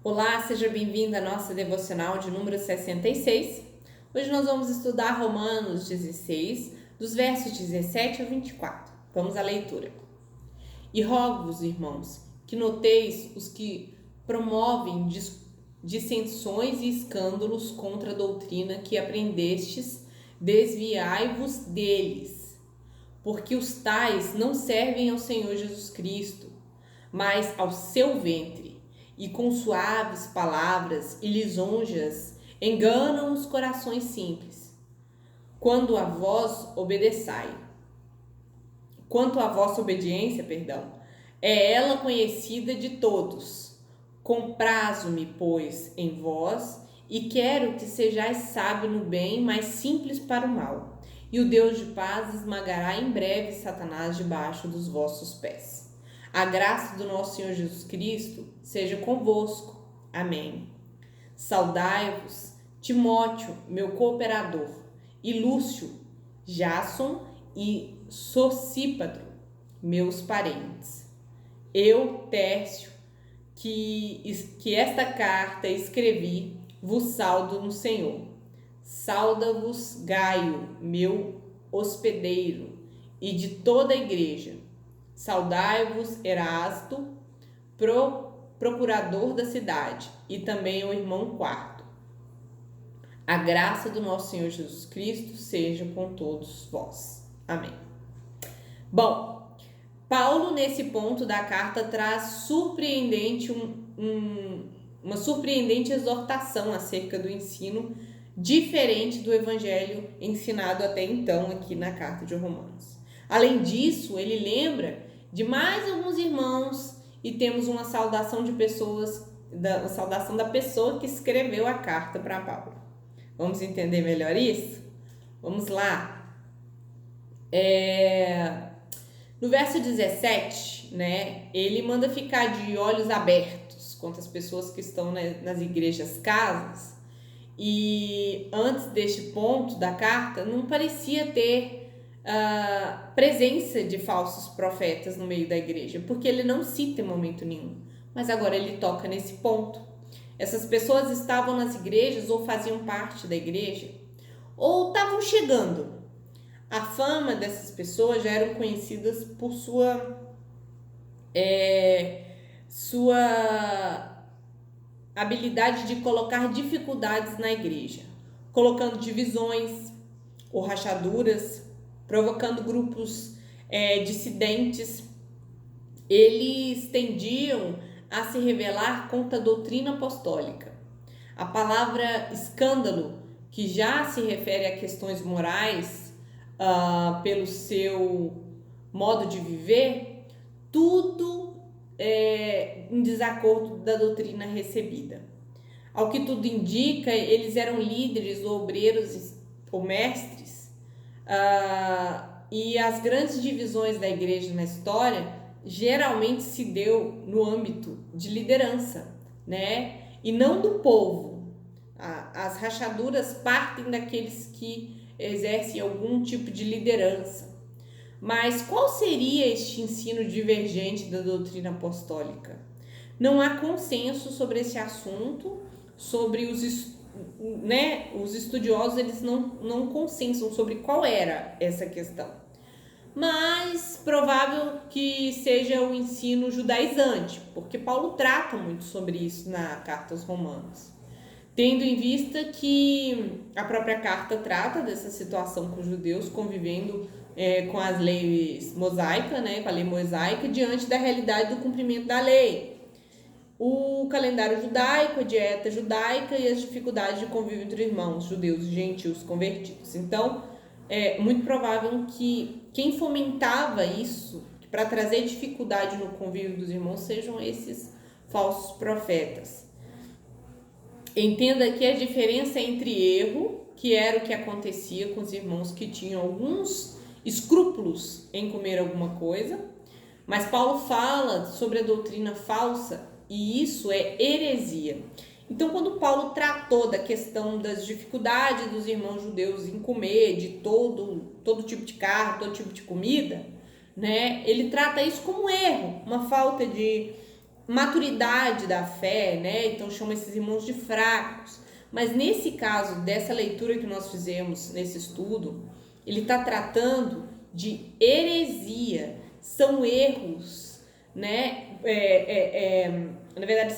Olá, seja bem-vindo à nossa devocional de número 66. Hoje nós vamos estudar Romanos 16, dos versos 17 a 24. Vamos à leitura. E rogo-vos, irmãos, que noteis os que promovem dissensões e escândalos contra a doutrina que aprendestes, desviai-vos deles, porque os tais não servem ao Senhor Jesus Cristo, mas ao seu ventre, e com suaves palavras e lisonjas enganam os corações simples. Quanto à vossa obediência, é ela conhecida de todos. Comprazo-me, pois, em vós, e quero que sejais sábio no bem, mas simples para o mal. E o Deus de paz esmagará em breve Satanás debaixo dos vossos pés. A graça do nosso Senhor Jesus Cristo seja convosco. Amém. Saudai-vos, Timóteo, meu cooperador, e Lúcio, Jasson e Sosípatro, meus parentes. Eu, Tércio, que esta carta escrevi, vos saudo no Senhor. Sauda-vos Gaio, meu hospedeiro, e de toda a igreja. Saudai-vos Erasto, procurador da cidade, e também o irmão Quarto. A graça do nosso Senhor Jesus Cristo seja com todos vós. Amém. Bom, Paulo, nesse ponto da carta, traz uma surpreendente exortação acerca do ensino diferente do evangelho ensinado até então aqui na carta de Romanos. Além disso, ele lembra de mais alguns irmãos e temos uma saudação uma saudação da pessoa que escreveu a carta para Paulo. Vamos entender melhor isso? Vamos lá. No verso 17, ele manda ficar de olhos abertos contra as pessoas que estão nas igrejas casas. E antes deste ponto da carta, não parecia ter presença de falsos profetas no meio da igreja, porque ele não cita em momento nenhum. Mas agora ele toca nesse ponto. Essas pessoas estavam nas igrejas ou faziam parte da igreja, ou estavam chegando. A fama dessas pessoas já eram conhecidas por sua habilidade de colocar dificuldades na igreja, colocando divisões ou rachaduras, provocando grupos dissidentes. Eles tendiam a se rebelar contra a doutrina apostólica. A palavra escândalo, que já se refere a questões morais pelo seu modo de viver, tudo em desacordo da doutrina recebida. Ao que tudo indica, eles eram líderes ou obreiros ou mestres, e as grandes divisões da igreja na história geralmente se deu no âmbito de liderança, e não do povo. As rachaduras partem daqueles que exercem algum tipo de liderança. Mas qual seria este ensino divergente da doutrina apostólica? Não há consenso sobre esse assunto, sobre os estudiosos, eles não consensam sobre qual era essa questão. Mas provável que seja o ensino judaizante, porque Paulo trata muito sobre isso na carta aos Romanos. Tendo em vista que a própria carta trata dessa situação com os judeus convivendo com as leis mosaicas, com a lei mosaica, diante da realidade do cumprimento da lei. O calendário judaico, a dieta judaica e as dificuldades de convívio entre irmãos, judeus e gentios convertidos. Então, é muito provável que quem fomentava isso, para trazer dificuldade no convívio dos irmãos, sejam esses falsos profetas. Entenda aqui a diferença entre erro, que era o que acontecia com os irmãos que tinham alguns escrúpulos em comer alguma coisa, mas Paulo fala sobre a doutrina falsa e isso é heresia. Então, quando Paulo tratou da questão das dificuldades dos irmãos judeus em comer de todo tipo de carne, todo tipo de comida, ele trata isso como erro, uma falta de maturidade da fé, né? Então chama esses irmãos de fracos. Mas nesse caso, dessa leitura que nós fizemos nesse estudo, ele está tratando de heresia, são erros, né? Na verdade,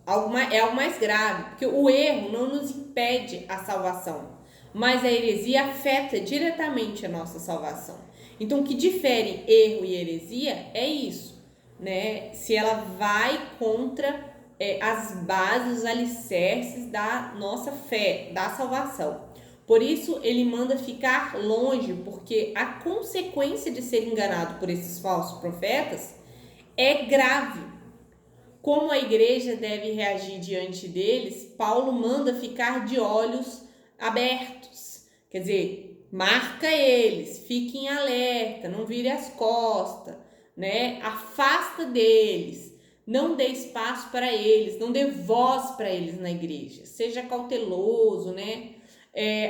algo mais grave, porque o erro não nos impede a salvação, mas a heresia afeta diretamente a nossa salvação. Então, o que difere erro e heresia é isso, né? Se ela vai contra as bases, os alicerces da nossa fé, da salvação. Por isso, ele manda ficar longe, porque a consequência de ser enganado por esses falsos profetas é grave. Como a igreja deve reagir diante deles, Paulo manda ficar de olhos abertos. Quer dizer, marca eles, fique em alerta, não vire as costas, né? Afasta deles, não dê espaço para eles, não dê voz para eles na igreja. Seja cauteloso, né?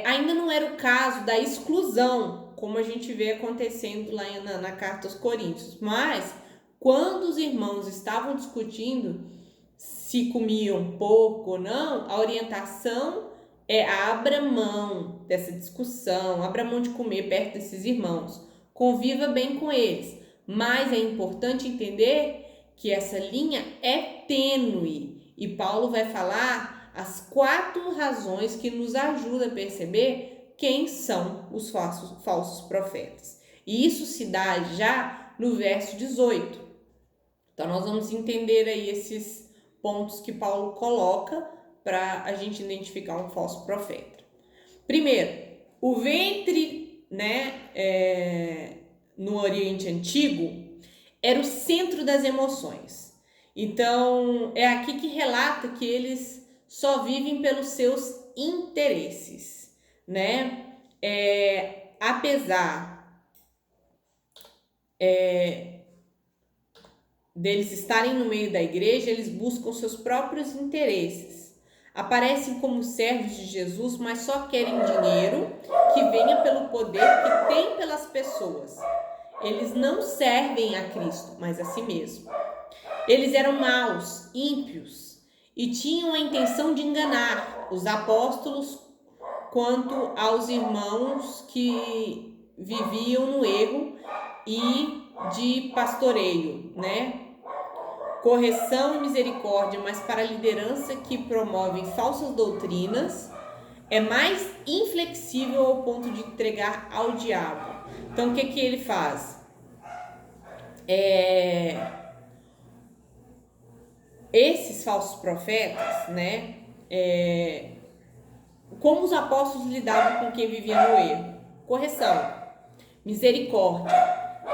Ainda não era o caso da exclusão, como a gente vê acontecendo lá na carta aos Coríntios, mas quando os irmãos estavam discutindo se comiam pouco ou não, a orientação é abra mão dessa discussão, abra mão de comer perto desses irmãos, conviva bem com eles, mas é importante entender que essa linha é tênue e Paulo vai falar as 4 razões que nos ajudam a perceber quem são os falsos profetas. E isso se dá já no verso 18. Então, nós vamos entender aí esses pontos que Paulo coloca para a gente identificar um falso profeta. Primeiro, o ventre, né, no Oriente Antigo, era o centro das emoções. Então, é aqui que relata que eles só vivem pelos seus interesses, né? Apesar deles estarem no meio da igreja, eles buscam seus próprios interesses. Aparecem como servos de Jesus, mas só querem dinheiro que venha pelo poder que tem pelas pessoas. Eles não servem a Cristo, mas a si mesmo. Eles eram maus, ímpios e tinham a intenção de enganar os apóstolos quanto aos irmãos que viviam no erro e de pastoreio, né? Correção e misericórdia, mas para a liderança que promove falsas doutrinas, é mais inflexível ao ponto de entregar ao diabo. Então, o que ele faz? Esses falsos profetas, né? Como os apóstolos lidavam com quem vivia no erro? Correção, misericórdia,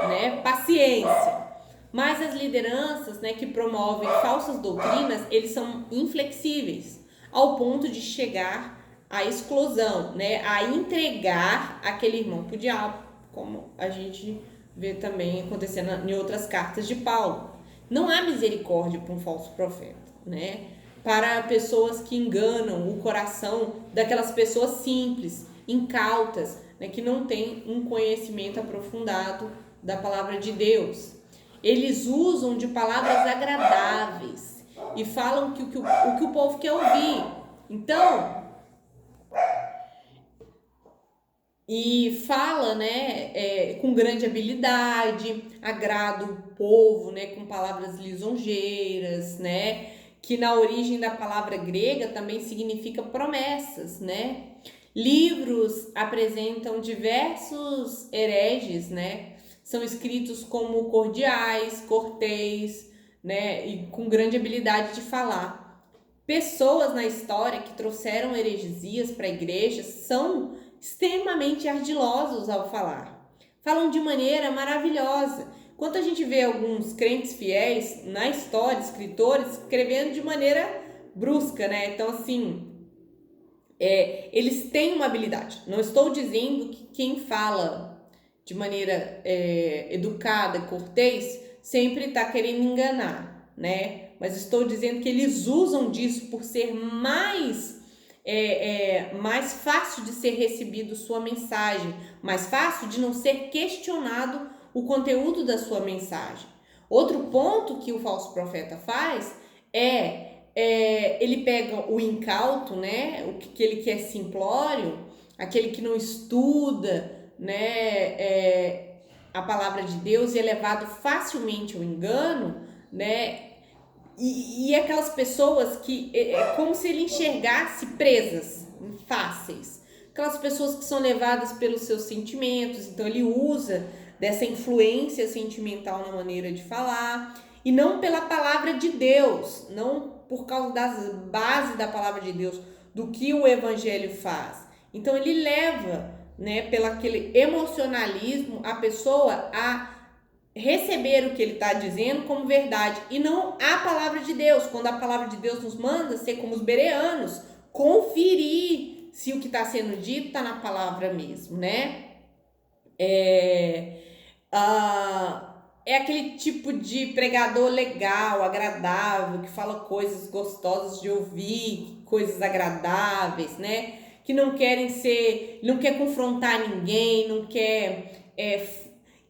né? Paciência. Mas as lideranças, né, que promovem falsas doutrinas, eles são inflexíveis, ao ponto de chegar à exclusão, né, a entregar aquele irmão para o diabo, como a gente vê também acontecendo em outras cartas de Paulo. Não há misericórdia para um falso profeta, né? Para pessoas que enganam o coração daquelas pessoas simples, incautas, né, que não têm um conhecimento aprofundado da palavra de Deus. Eles usam de palavras agradáveis e falam o que o povo quer ouvir. Então, e fala, né, com grande habilidade, agrada o povo, né, com palavras lisonjeiras, né, que na origem da palavra grega também significa promessas, né. Livros apresentam diversos hereges, né, são escritos como cordiais, cortês, né, e com grande habilidade de falar. Pessoas na história que trouxeram heresias para a igreja são extremamente ardilosos ao falar. Falam de maneira maravilhosa. Quando a gente vê alguns crentes fiéis na história, escritores, escrevendo de maneira brusca, né? Então, assim, eles têm uma habilidade. Não estou dizendo que quem fala de maneira educada, cortês, sempre está querendo enganar, né? Mas estou dizendo que eles usam disso por ser mais fácil de ser recebido sua mensagem, mais fácil de não ser questionado o conteúdo da sua mensagem. Outro ponto que o falso profeta faz ele pega o incauto, né, aquele que é simplório, aquele que não estuda, né, a palavra de Deus e é levado facilmente ao engano, né, e aquelas pessoas que é como se ele enxergasse presas, fáceis. Aquelas pessoas que são levadas pelos seus sentimentos, então ele usa dessa influência sentimental na maneira de falar, e não pela palavra de Deus, não por causa das bases da palavra de Deus, do que o evangelho faz. Então ele leva, né, pelo aquele emocionalismo, a pessoa a receber o que ele está dizendo como verdade e não a palavra de Deus, quando a palavra de Deus nos manda ser como os bereanos, conferir se o que está sendo dito está na palavra mesmo, né? É aquele tipo de pregador legal, agradável, que fala coisas gostosas de ouvir, coisas agradáveis, né? Que não quer confrontar ninguém, não quer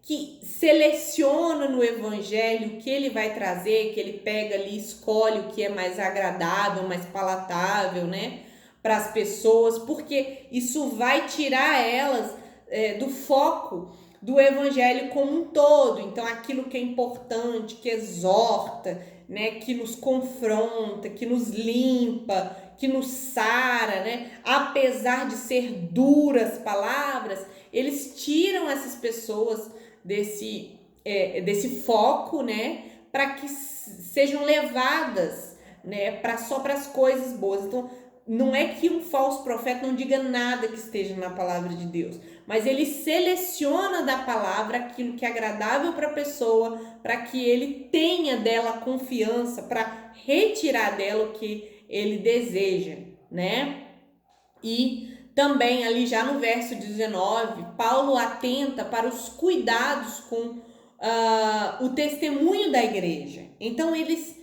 que seleciona no evangelho o que ele vai trazer, que ele pega ali, escolhe o que é mais agradável, mais palatável, né, para as pessoas, porque isso vai tirar elas do foco do evangelho como um todo. Então aquilo que é importante, que exorta, né, que nos confronta, que nos limpa, que nos sara, né, apesar de ser duras palavras, eles tiram essas pessoas desse foco, né, para que sejam levadas, né, só para as coisas boas. Então, não é que um falso profeta não diga nada que esteja na palavra de Deus, mas ele seleciona da palavra aquilo que é agradável para a pessoa, para que ele tenha dela confiança, para retirar dela o que ele deseja, né? E também ali já no verso 19, Paulo atenta para os cuidados com o testemunho da igreja. Então eles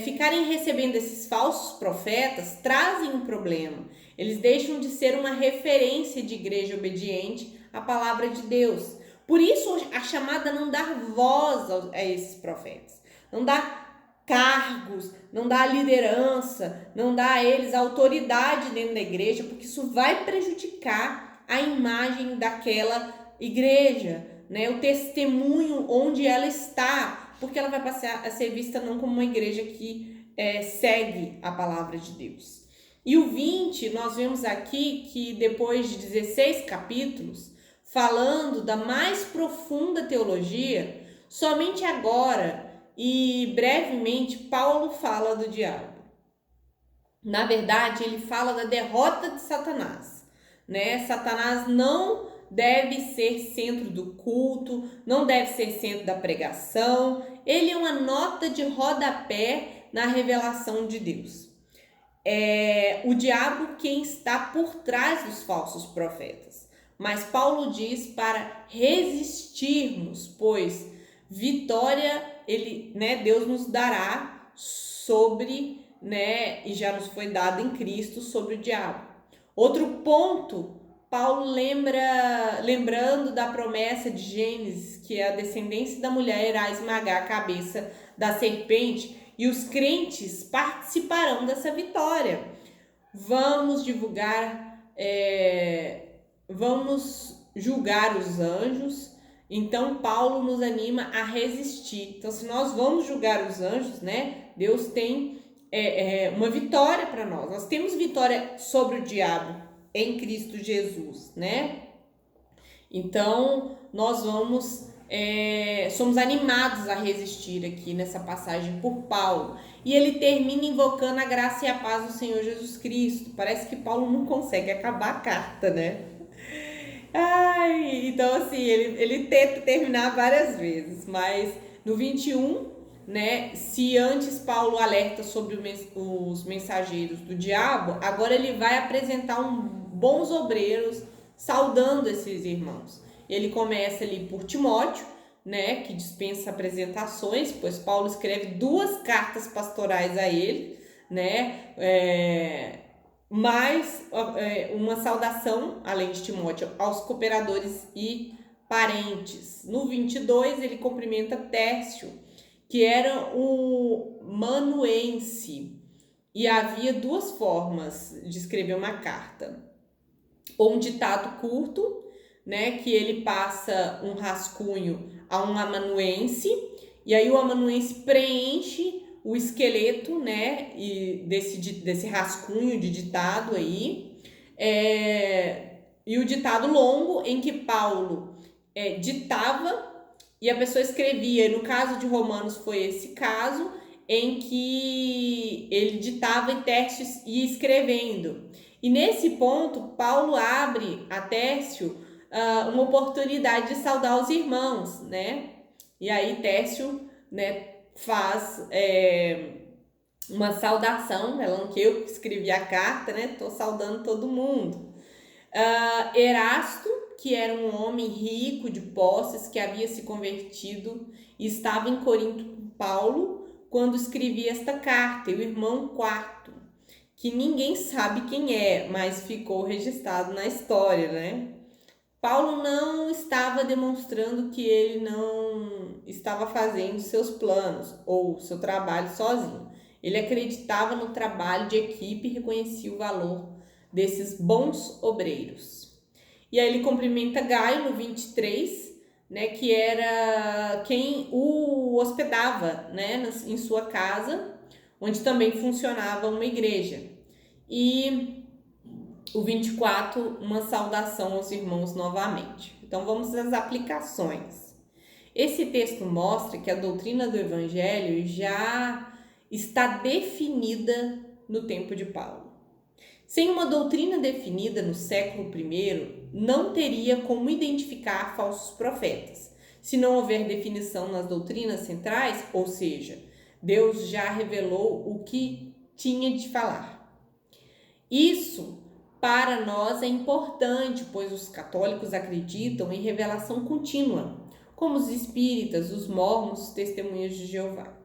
ficarem recebendo esses falsos profetas trazem um problema. Eles deixam de ser uma referência de igreja obediente à palavra de Deus. Por isso a chamada não dar voz a esses profetas, não dá cargos, não dá liderança, não dá a eles autoridade dentro da igreja, porque isso vai prejudicar a imagem daquela igreja, né? O testemunho onde ela está, porque ela vai passar a ser vista não como uma igreja que segue a palavra de Deus. E o 20, nós vemos aqui que depois de 16 capítulos, falando da mais profunda teologia, somente agora e brevemente Paulo fala do diabo. Na verdade, ele fala da derrota de Satanás, né? Satanás não deve ser centro do culto, não deve ser centro da pregação. Ele é uma nota de rodapé na revelação de Deus. O diabo quem está por trás dos falsos profetas. Mas Paulo diz para resistirmos, pois vitória Deus nos dará sobre, né, e já nos foi dado em Cristo sobre o diabo. Outro ponto, Paulo lembrando da promessa de Gênesis, que a descendência da mulher irá esmagar a cabeça da serpente, e os crentes participarão dessa vitória. Vamos julgar os anjos. Então, Paulo nos anima a resistir. Então, se nós vamos julgar os anjos, né? Deus tem uma vitória para nós. Nós temos vitória sobre o diabo em Cristo Jesus, né? Então, nós somos animados a resistir aqui nessa passagem por Paulo. E ele termina invocando a graça e a paz do Senhor Jesus Cristo. Parece que Paulo não consegue acabar a carta, né? Então assim, ele tenta terminar várias vezes, mas no 21, né, se antes Paulo alerta sobre os mensageiros do diabo, agora ele vai apresentar bons obreiros saudando esses irmãos. Ele começa ali por Timóteo, né, que dispensa apresentações, pois Paulo escreve 2 cartas pastorais a ele, né, mais uma saudação, além de Timóteo, aos cooperadores e parentes. No 22, ele cumprimenta Tércio que era o manuense. E havia duas formas de escrever uma carta. Ou um ditado curto, né, que ele passa um rascunho a um amanuense, e aí o amanuense preenche o esqueleto, né, e desse rascunho de ditado aí, e o ditado longo em que Paulo ditava e a pessoa escrevia. No caso de Romanos foi esse caso, em que ele ditava e Tércio ia escrevendo. E nesse ponto, Paulo abre a Tércio uma oportunidade de saudar os irmãos, né? E aí Tércio, né, faz uma saudação, falando que eu escrevi a carta, né? Tô saudando todo mundo. Erasto, que era um homem rico de posses, que havia se convertido e estava em Corinto com Paulo quando escrevia esta carta, e o irmão Quarto, que ninguém sabe quem é, mas ficou registrado na história, né? Paulo não estava demonstrando que ele não estava fazendo seus planos ou seu trabalho sozinho. Ele acreditava no trabalho de equipe e reconhecia o valor desses bons obreiros. E aí ele cumprimenta Gaio no 23, né, que era quem o hospedava, né, em sua casa, onde também funcionava uma igreja. E o 24, uma saudação aos irmãos novamente. Então vamos às aplicações. Esse texto mostra que a doutrina do Evangelho já está definida no tempo de Paulo. Sem uma doutrina definida no século I, não teria como identificar falsos profetas. Se não houver definição nas doutrinas centrais, ou seja, Deus já revelou o que tinha de falar. Isso, para nós, é importante, pois os católicos acreditam em revelação contínua, como os espíritas, os mormons, os testemunhas de Jeová.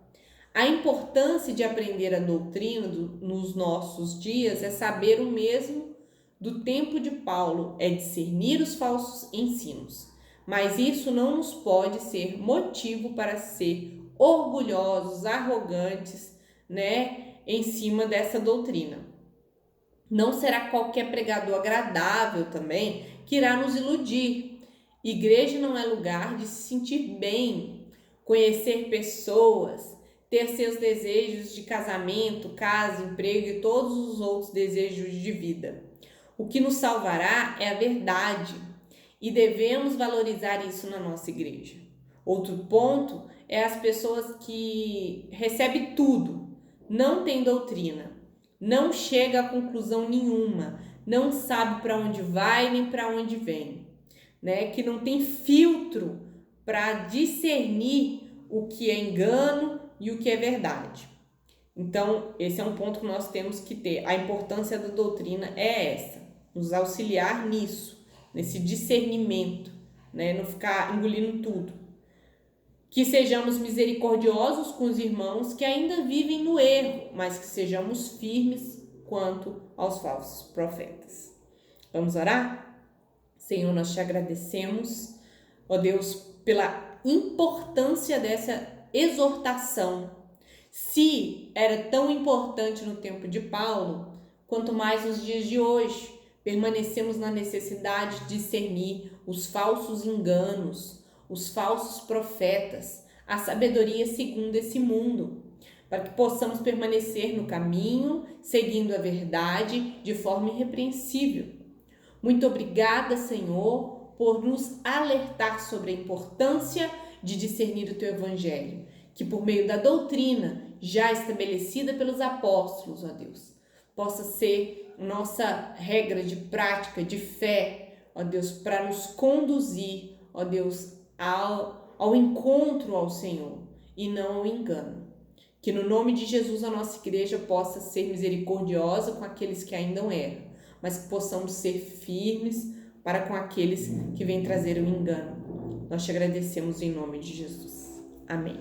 A importância de aprender a doutrina nos nossos dias é saber o mesmo do tempo de Paulo, é discernir os falsos ensinos. Mas isso não nos pode ser motivo para ser orgulhosos, arrogantes, né, em cima dessa doutrina. Não será qualquer pregador agradável também que irá nos iludir. Igreja não é lugar de se sentir bem, conhecer pessoas, ter seus desejos de casamento, casa, emprego e todos os outros desejos de vida. O que nos salvará é a verdade e devemos valorizar isso na nossa igreja. Outro ponto é as pessoas que recebem tudo, não têm doutrina, não chega a conclusão nenhuma, não sabe para onde vai nem para onde vem, né? Que não tem filtro para discernir o que é engano e o que é verdade. Então, esse é um ponto que nós temos que ter. A importância da doutrina é essa, nos auxiliar nisso, nesse discernimento, né? Não ficar engolindo tudo. Que sejamos misericordiosos com os irmãos que ainda vivem no erro, mas que sejamos firmes quanto aos falsos profetas. Vamos orar? Senhor, nós te agradecemos, ó Deus, pela importância dessa exortação. Se era tão importante no tempo de Paulo, quanto mais nos dias de hoje, permanecemos na necessidade de discernir os falsos enganos, os falsos profetas, a sabedoria segundo esse mundo, para que possamos permanecer no caminho, seguindo a verdade de forma irrepreensível. Muito obrigada, Senhor, por nos alertar sobre a importância de discernir o Teu Evangelho, que por meio da doutrina já estabelecida pelos apóstolos, ó Deus, possa ser nossa regra de prática, de fé, ó Deus, para nos conduzir, ó Deus, ao encontro ao Senhor e não ao engano. Que no nome de Jesus a nossa igreja possa ser misericordiosa com aqueles que ainda erram, mas que possamos ser firmes para com aqueles que vêm trazer o engano. Nós te agradecemos em nome de Jesus. Amém.